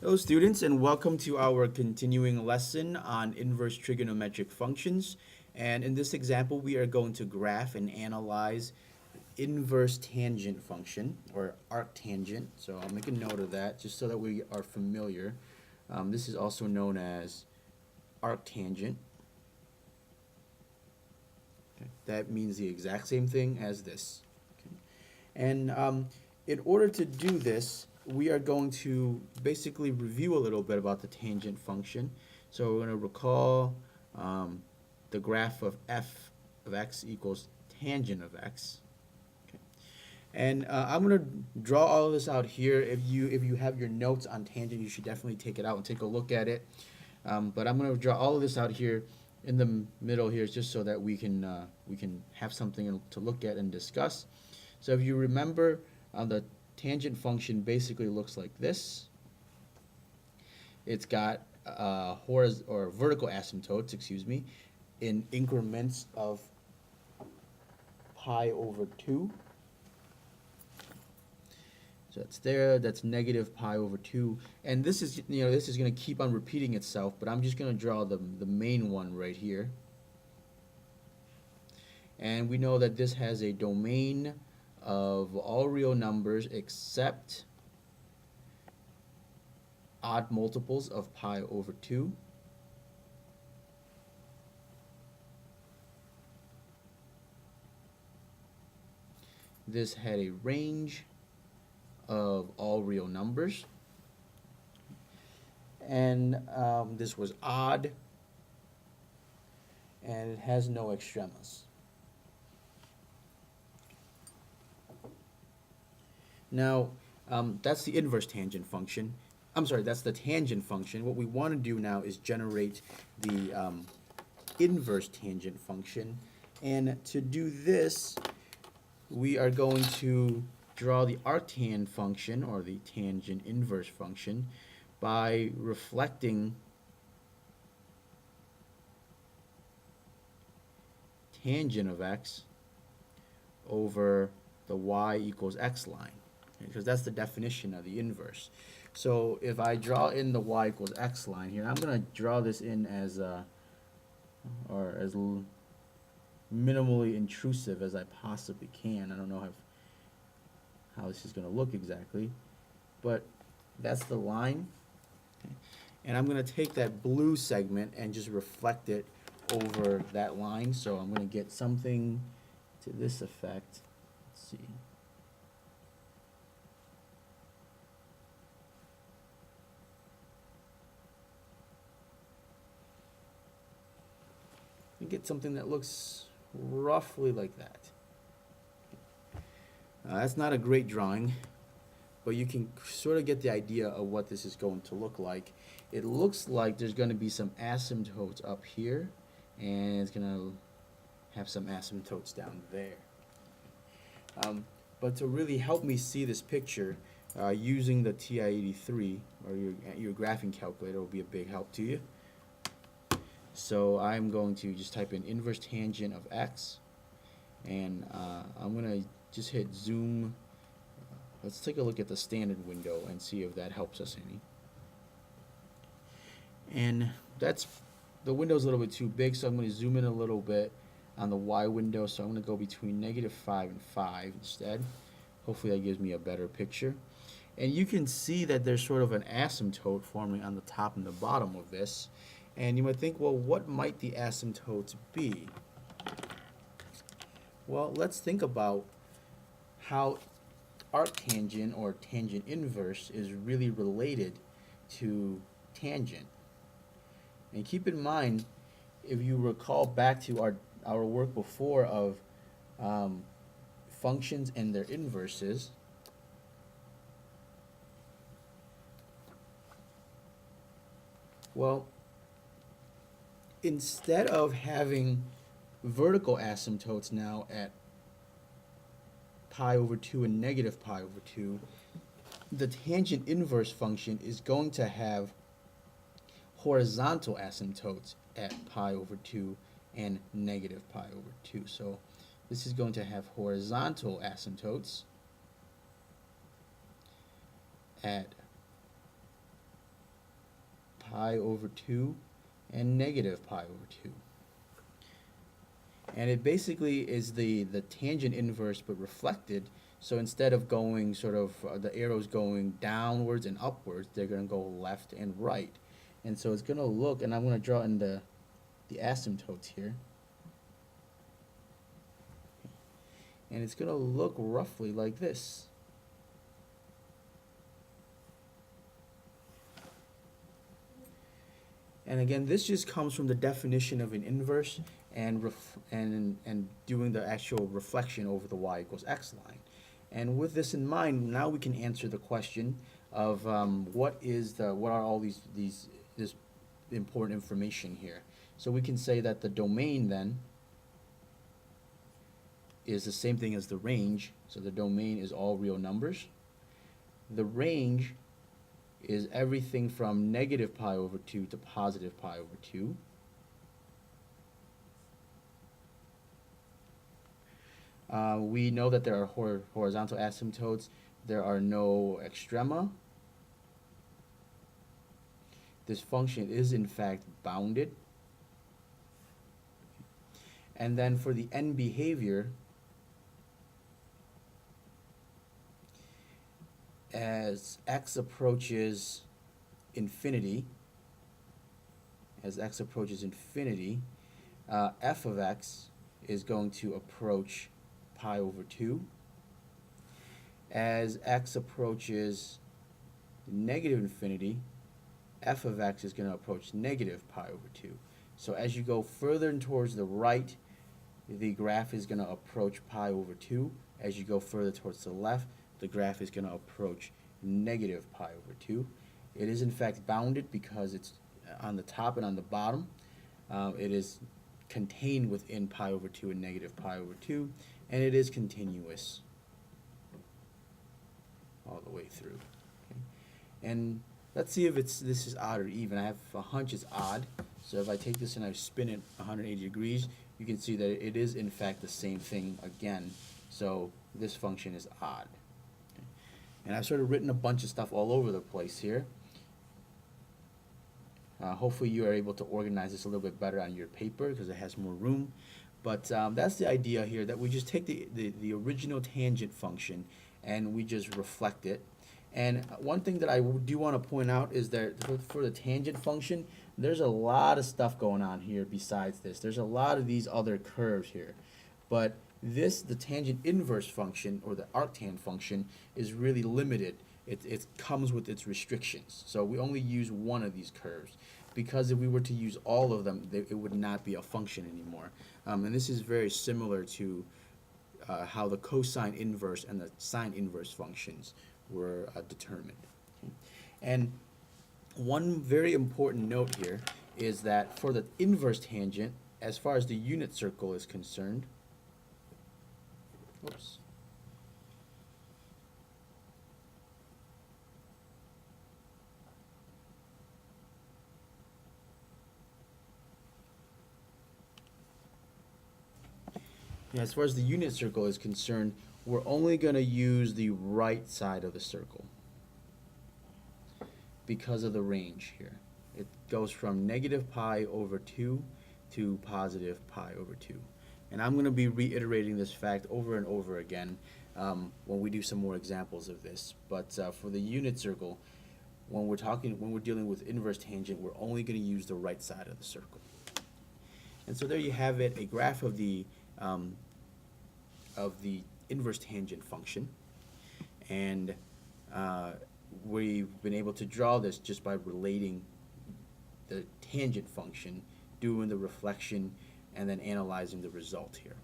Hello students and welcome to our continuing lesson on inverse trigonometric functions. And in this example we are going to graph and analyze inverse tangent function or arctangent. So I'll make a note of that just so that we are familiar. This is also known as arctangent. Okay. That means the exact same thing as this. Okay. And in order to do this, we are going to basically review a little bit about the tangent function. So we're going to recall the graph of f of x equals tangent of x. Okay. And I'm going to draw all of this out here. If you have your notes on tangent, you should definitely take it out and take a look at it. But I'm going to draw all of this out here in the middle here just so that we can have something to look at and discuss. So if you remember, the tangent function basically looks like this. It's got vertical asymptotes, in increments of pi over 2. So that's there. That's negative pi over 2. And this is going to keep on repeating itself, but I'm just going to draw the main one right here. And we know that this has a domain of all real numbers except odd multiples of pi over 2. This had a range of all real numbers. And this was odd. And it has no extremas. Now, that's the inverse tangent function. I'm sorry, that's the tangent function. What we want to do now is generate the inverse tangent function. And to do this, we are going to draw the arctan function, or the tangent inverse function, by reflecting tangent of x over the y equals x line, because that's the definition of the inverse. So if I draw in the y equals x line here, I'm going to draw this in as minimally intrusive as I possibly can. I don't know how this is going to look exactly, but that's the line. Okay. And I'm going to take that blue segment and just reflect it over that line. So I'm going to get something to this effect. Let's see. And get something that looks roughly like that. That's not a great drawing, but you can sort of get the idea of what this is going to look like. It looks like there's going to be some asymptotes up here, and it's going to have some asymptotes down there. But to really help me see this picture, using the TI-83 or your graphing calculator will be a big help to you. So I'm going to just type in inverse tangent of x, and I'm going to just hit zoom. Let's take a look at the standard window and see if that helps us any. And the window's a little bit too big, so I'm going to zoom in a little bit on the Y window. So I'm going to go between -5 and 5 instead. Hopefully that gives me a better picture. And you can see that there's sort of an asymptote forming on the top and the bottom of this. And you might think, well, what might the asymptotes be? Well, let's think about how arctangent or tangent inverse is really related to tangent. And keep in mind, if you recall back to our work before of functions and their inverses, well, instead of having vertical asymptotes now at pi over 2 and negative pi over 2, the tangent inverse function is going to have horizontal asymptotes at pi over 2 and negative pi over 2. So this is going to have horizontal asymptotes at pi over 2 and negative pi over 2. And it basically is the tangent inverse but reflected. So instead of going sort of the arrows going downwards and upwards, they're going to go left and right. And so it's going to look, and I'm going to draw in the asymptotes here. And it's going to look roughly like this. And again, this just comes from the definition of an inverse and doing the actual reflection over the y equals x line. And with this in mind, now we can answer the question of what are all this important information here. So we can say that the domain then is the same thing as the range. So the domain is all real numbers. The range is everything from negative pi over 2 to positive pi over 2. We know that there are horizontal asymptotes. There are no extrema. This function is in fact bounded. And then for the end behavior, as x approaches infinity, f of x is going to approach pi over 2. As x approaches negative infinity, f of x is going to approach negative pi over 2. So as you go further towards the right, the graph is going to approach pi over 2. As you go further towards the left, the graph is going to approach negative pi over 2. It is in fact bounded because it's on the top and on the bottom. It is contained within pi over 2 and negative pi over 2, and it is continuous all the way through. Okay. And let's see if this is odd or even. I have a hunch it's odd, so if I take this and I spin it 180 degrees, you can see that it is in fact the same thing again. So this function is odd. Okay. And I've sort of written a bunch of stuff all over the place here. Hopefully you are able to organize this a little bit better on your paper because it has more room. But that's the idea here, that we just take the original tangent function and we just reflect it. And one thing that I do want to point out is that for the tangent function, there's a lot of stuff going on here besides this. There's a lot of these other curves here. But the tangent inverse function, or the arctan function, is really limited. It comes with its restrictions. So we only use one of these curves, because if we were to use all of them, it would not be a function anymore. And this is very similar to how the cosine inverse and the sine inverse functions were determined. Okay. And one very important note here is that for the inverse tangent, as far as the unit circle is concerned, oops. As far as the unit circle is concerned, we're only going to use the right side of the circle because of the range here. It goes from negative pi over 2 to positive pi over 2. And I'm going to be reiterating this fact over and over again when we do some more examples of this. But for the unit circle, when we're dealing with inverse tangent, we're only going to use the right side of the circle. And so there you have it, a graph of the inverse tangent function. And we've been able to draw this just by relating the tangent function, doing the reflection, and then analyzing the result here.